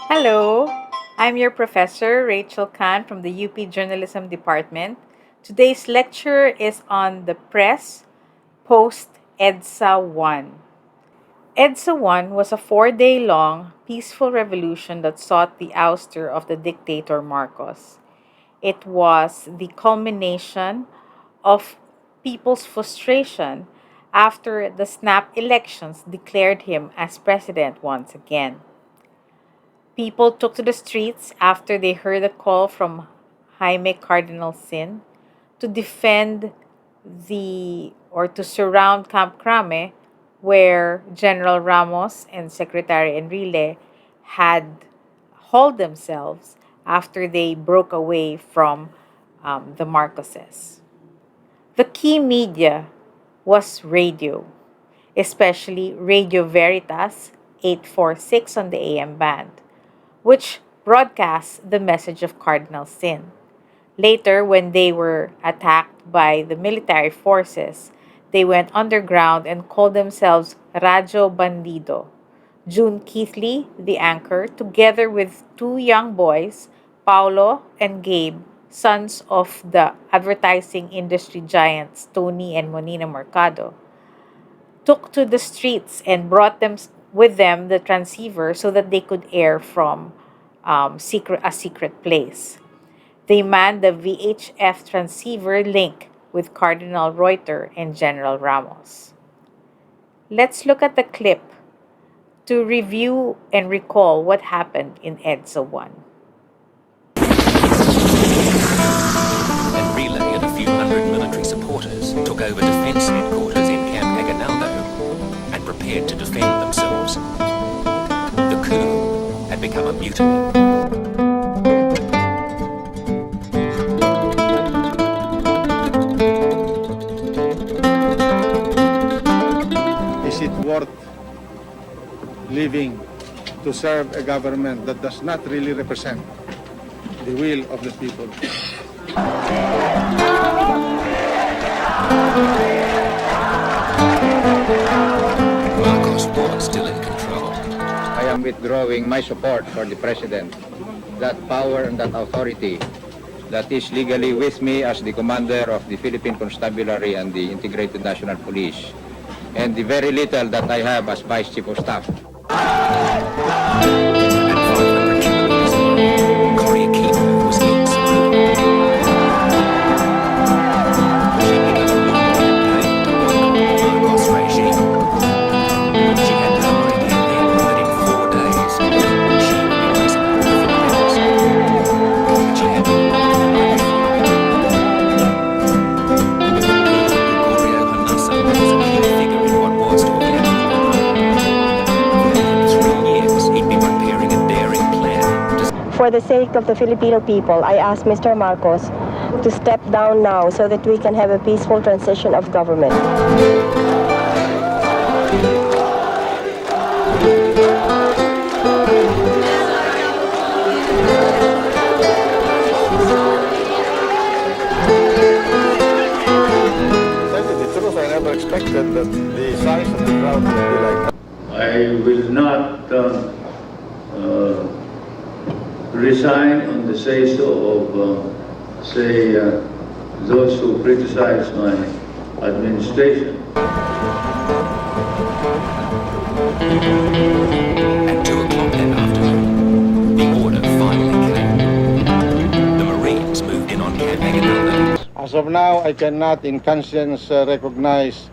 Hello, I'm your professor, Rachel Khan from the UP Journalism Department. Today's lecture is on the press post EDSA I. EDSA I was a 4 day long peaceful revolution that sought the ouster of the dictator Marcos. It was the culmination of people's frustration after the snap elections declared him as president once again. People took to the streets after they heard a call from Jaime Cardinal Sin to defend or to surround Camp Crame, where General Ramos and Secretary Enrile had hauled themselves after they broke away from the Marcoses. The key media was radio, especially Radio Veritas 846 on the AM band, which broadcasts the message of Cardinal Sin. Later, when they were attacked by the military forces, they went underground and called themselves Radyo Bandido. June Keithley, the anchor, together with two young boys, Paulo and Gabe, sons of the advertising industry giants Tony and Monina Mercado, took to the streets and brought them with them the transceiver so that they could air from a secret place. They manned the VHF transceiver link with Cardinal Reuter and General Ramos. Let's look at the clip to review and recall what happened in EDSA I. And Relay and a few hundred military supporters took over defense headquarters in Camp Aguinaldo and prepared to defend themselves. The coup had become a mutiny. Is it worth living to serve a government that does not really represent the will of the people? Marcos was still in control. I am withdrawing my support for the President. That power and that authority that is legally with me as the commander of the Philippine Constabulary and the Integrated National Police, and the very little that I have as Vice Chief of Staff. And 500 kilometers away, Korea Kino was in Cebu. She began a long campaign to boycott the Marcos regime. She had no idea then that in 4 days, she would be president of the Philippines. But she had no idea Gregorio Hanasa was a key figure in what was to have happened. For more than 3 years, he'd been preparing a daring plan to For the sake of the Filipino people, I ask Mr. Marcos to step down now so that we can have a peaceful transition of government. Tell you the truth, I never expected that the size of the crowd would be like that. I will not resign on the say-so of, those who criticize my administration. At 2 o'clock that afternoon, the order finally came. The Marines moved in on Camp Aguinaldo. As of now, I cannot in conscience recognize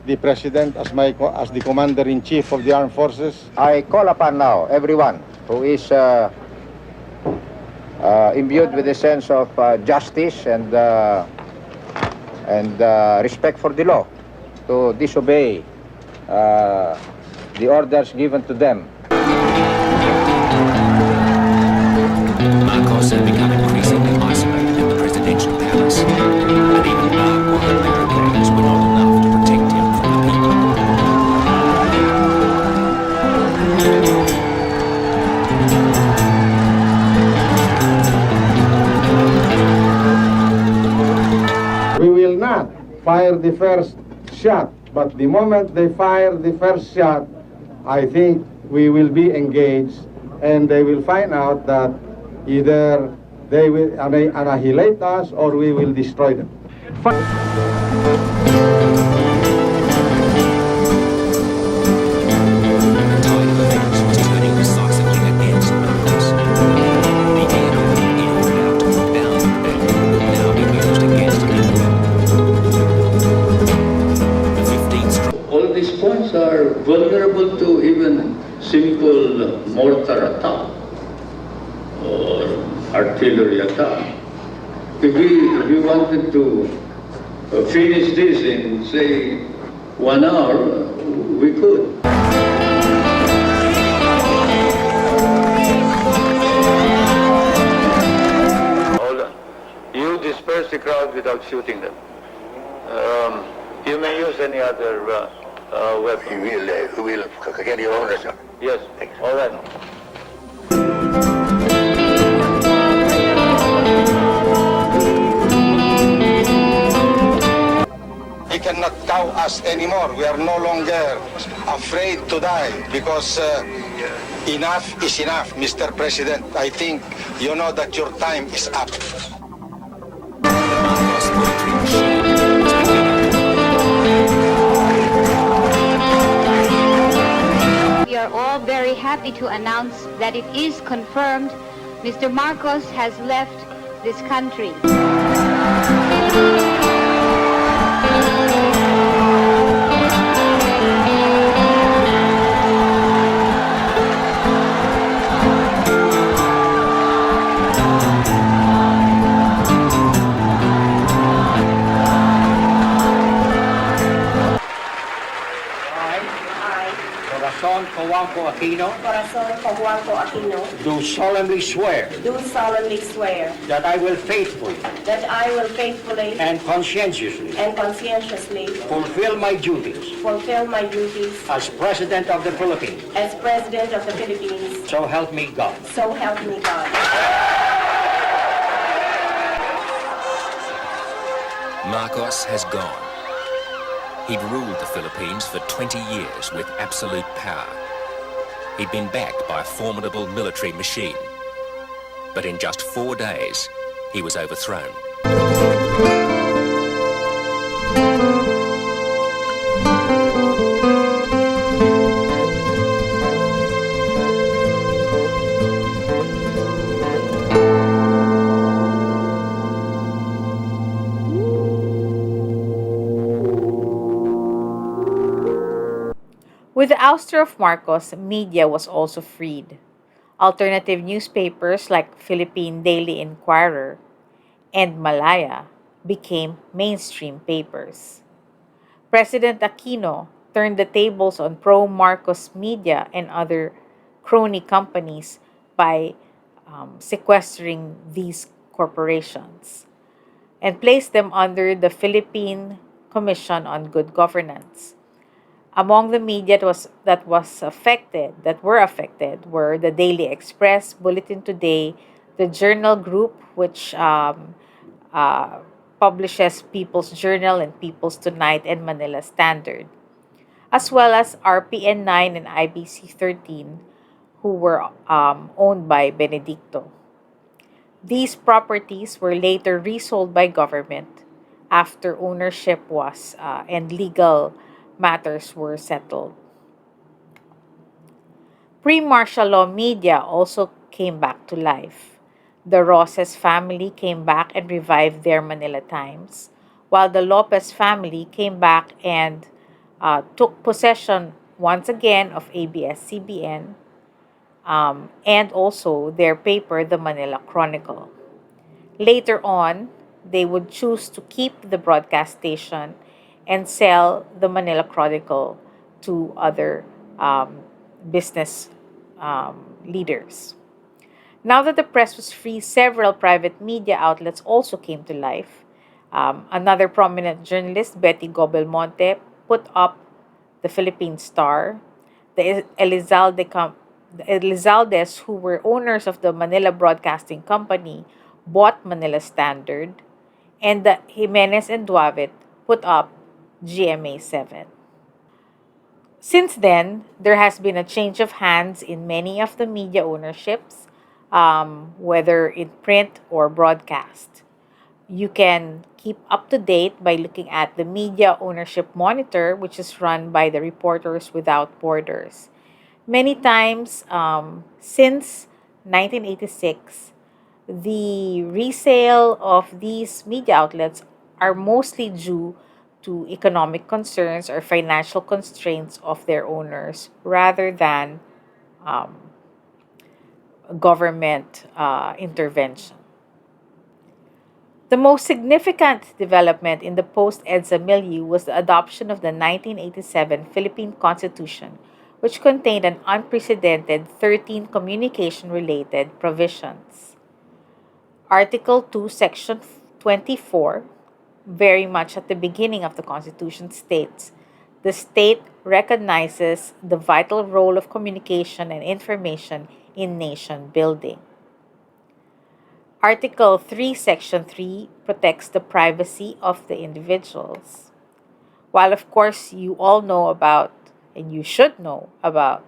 the President as the Commander-in-Chief of the Armed Forces. I call upon now everyone who is imbued with a sense of justice and respect for the law to disobey the orders given to them. Marcos had become increasingly isolated in the presidential palace, and even barbed wire barricades were not enough to protect him from the people. We will not fire the first shot, but the moment they fire the first shot, I think we will be engaged and they will find out that either they will annihilate us or we will destroy them. The tide of events was turning decisively against Marcos. The aircraft he ordered out to put down the rebellion would now be used against him. The 15 All these points are vulnerable to even simple mortar attack or artillery attack. If we wanted to finish this in, say, 1 hour, we could. Hold on. You disperse the crowd without shooting them. You may use any other weapon. We will get your order, sir. Yes. All right. He cannot cow us anymore. We are no longer afraid to die because enough is enough, Mr. President. I think you know that your time is up. Marcos military machine was beginning. We are all very happy to announce that it is confirmed Mr. Marcos has left this country. Corazon Cojuangco Aquino, Corazon Cojuangco Aquino, do solemnly swear do solemnly swear that I will faithfully that I will faithfully and conscientiously and conscientiously fulfill my duties fulfill my duties as President of the Philippines. as President of the Philippines. So help me God. So help me God. Marcos has gone. He'd ruled the Philippines for 20 years with absolute power. He'd been backed by a formidable military machine. But in just 4 days, he was overthrown. With the ouster of Marcos, media was also freed. Alternative newspapers like Philippine Daily Inquirer and Malaya became mainstream papers. President Aquino turned the tables on pro Marcos media and other crony companies by sequestering these corporations and placed them under the Philippine Commission on Good Governance. Among the media that were affected were the Daily Express, Bulletin Today, the Journal Group, which uh, publishes People's Journal and People's Tonight and Manila Standard, as well as RPN 9 and IBC 13, who were owned by Benedicto. These properties were later resold by government after ownership was and legal matters were settled. Pre-martial law media also came back to life. The Roses family came back and revived their Manila Times, while the Lopez family came back and took possession once again of ABS-CBN and also their paper, the Manila Chronicle. Later on, they would choose to keep the broadcast station and sell the Manila Chronicle to other business leaders. Now that the press was free, several private media outlets also came to life. Another prominent journalist, Betty Gobelmonte, put up the Philippine Star. The Elizaldes, who were owners of the Manila Broadcasting Company, bought Manila Standard, and the Jimenez and Duavit put up GMA 7. Since then, there has been a change of hands in many of the media ownerships, whether in print or broadcast. You can keep up to date by looking at the Media Ownership Monitor, which is run by the Reporters Without Borders. Many times since 1986, the resale of these media outlets are mostly due to economic concerns or financial constraints of their owners rather than um, government intervention. The most significant development in the post EDSA milieu was the adoption of the 1987 Philippine Constitution, which contained an unprecedented 13 communication related provisions. Article 2, Section 24, very much at the beginning of the Constitution, states the state recognizes the vital role of communication and information in nation building. Article 3, Section 3 protects the privacy of the individuals. While, of course, you all know about, and you should know about,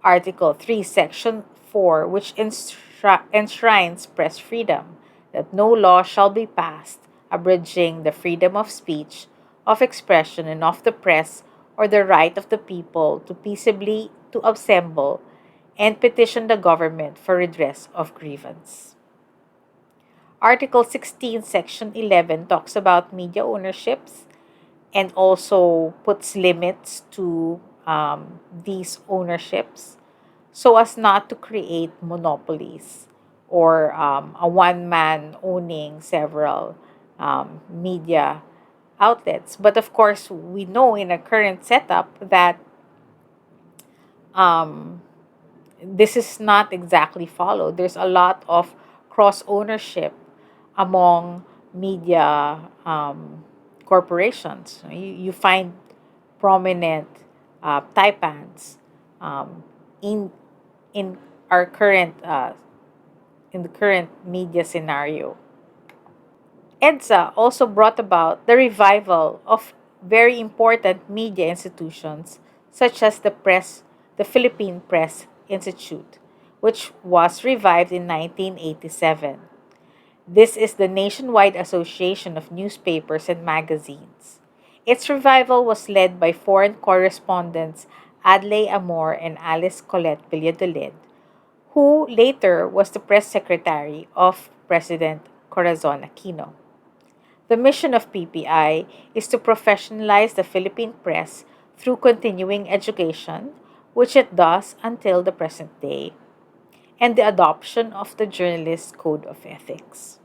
Article 3, Section 4, which enshrines press freedom, that no law shall be passed abridging the freedom of speech, of expression, and of the press, or the right of the people to peaceably to assemble and petition the government for redress of grievance. Article 16, Section 11 talks about media ownerships and also puts limits to these ownerships so as not to create monopolies or a one man owning several media outlets. But of course, we know in a current setup that um, this is not exactly followed. There's a lot of cross ownership among media corporations. You find prominent taipans um, in in our current in the current media scenario. EDSA also brought about the revival of very important media institutions such as the Philippine Press Institute, which was revived in 1987. This is the nationwide association of newspapers and magazines. Its revival was led by foreign correspondents Adlai Amor and Alice Colette Valladolid, who later was the press secretary of President Corazon Aquino. The mission of PPI is to professionalize the Philippine press through continuing education, which it does until the present day, and the adoption of the Journalist Code of Ethics.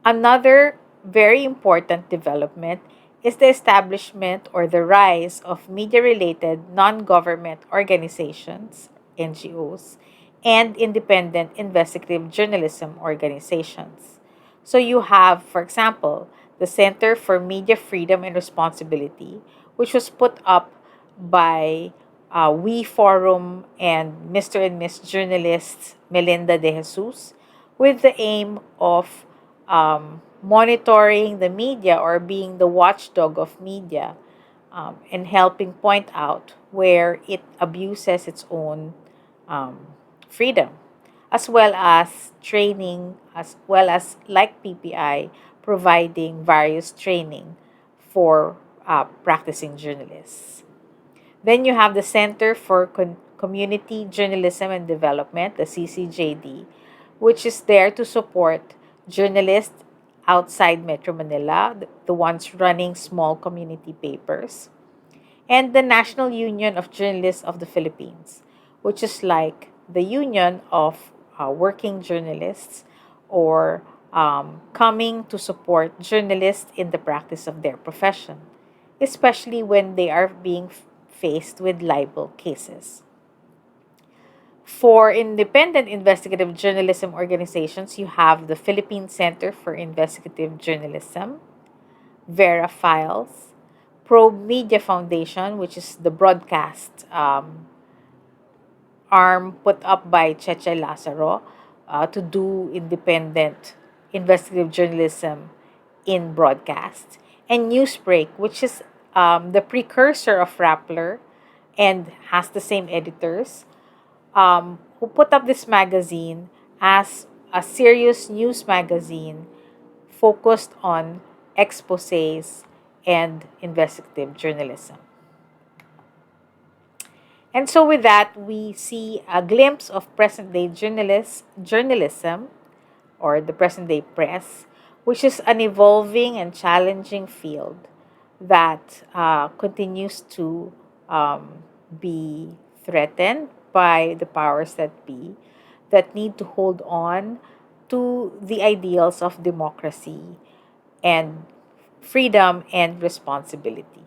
Another very important development is the establishment or the rise of media related non government organizations, NGOs, and independent investigative journalism organizations. So you have, for example, the Center for Media Freedom and Responsibility, which was put up by We Forum and Mr. and Miss journalists Melinda De Jesus with the aim of monitoring the media or being the watchdog of media and helping point out where it abuses its own um, freedom, as well as training, as well as like PPI, providing various training for practicing journalists. Then you have the Center for Community Journalism and Development, the CCJD, which is there to support journalists outside Metro Manila, the ones running small community papers, and the National Union of Journalists of the Philippines, which is like the union of working journalists or coming to support journalists in the practice of their profession, especially when they are being faced with libel cases. For independent investigative journalism organizations, you have the Philippine Center for Investigative Journalism, Vera Files, Probe Media Foundation, which is the broadcast arm put up by Cheche Lazaro to do independent investigative journalism in broadcast, and Newsbreak, which is the precursor of Rappler and has the same editors, who put up this magazine as a serious news magazine focused on exposés and investigative journalism. And so, with that, we see a glimpse of present day journalism, or the present day press, which is an evolving and challenging field that continues to be threatened by the powers that be, that need to hold on to the ideals of democracy and freedom and responsibility.